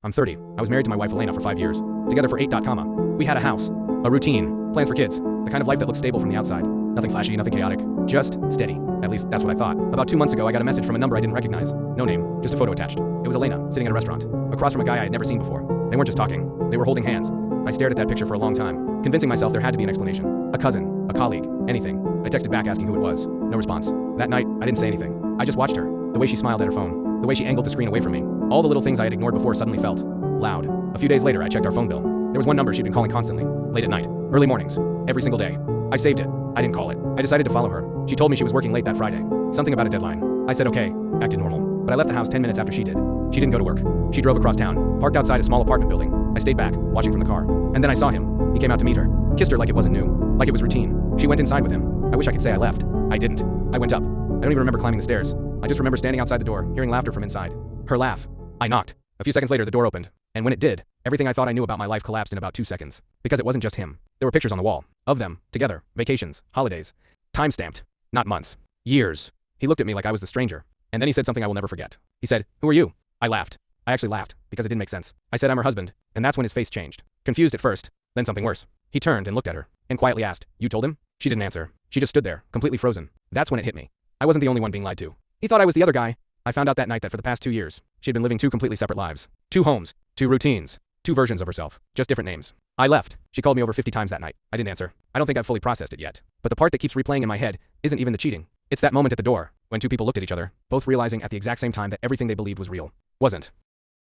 I'm 30. I was married to my wife Elena for 5 years. Together for 8. We had a house, a routine, plans for kids, the kind of life that looks stable from the outside. Nothing flashy, nothing chaotic, just steady. At least that's what I thought. About 2 months ago, I got a message from a number I didn't recognize. No name, just a photo attached. It was Elena, sitting at a restaurant, across from a guy I had never seen before. They weren't just talking, they were holding hands. I stared at that picture for a long time, convincing myself there had to be an explanation. A cousin, a colleague, anything. I texted back asking who it was. No response. That night, I didn't say anything. I just watched her. The way she smiled at her phone, the way she angled the screen away from me. All the little things I had ignored before suddenly felt loud. A few days later, I checked our phone bill. There was one number she'd been calling constantly, late at night, early mornings, every single day. I saved it. I didn't call it. I decided to follow her. She told me she was working late that Friday. Something about a deadline. I said okay, acted normal. But I left the house 10 minutes after she did. She didn't go to work. She drove across town, parked outside a small apartment building. I stayed back, watching from the car. And then I saw him. He came out to meet her, kissed her like it wasn't new, like it was routine. She went inside with him. I wish I could say I left. I didn't. I went up. I don't even remember climbing the stairs. I just remember standing outside the door, hearing laughter from inside. Her laugh. I knocked. A few seconds later, the door opened. And when it did, everything I thought I knew about my life collapsed in about 2 seconds. Because it wasn't just him. There were pictures on the wall. Of them. Together. Vacations. Holidays. Time stamped. Not months. Years. He looked at me like I was the stranger. And then he said something I will never forget. He said, "Who are you?" I laughed. I actually laughed, because it didn't make sense. I said I'm her husband. And that's when his face changed. Confused at first. Then something worse. He turned and looked at her. And quietly asked, "You told him?" She didn't answer. She just stood there, completely frozen. That's when it hit me. I wasn't the only one being lied to. He thought I was the other guy. I found out that night that for the past 2 years, she had been living 2 completely separate lives. 2 homes. 2 routines. 2 versions of herself. Just different names. I left. She called me over 50 times that night. I didn't answer. I don't think I've fully processed it yet. But the part that keeps replaying in my head isn't even the cheating. It's that moment at the door, when 2 people looked at each other, both realizing at the exact same time that everything they believed was real. Wasn't.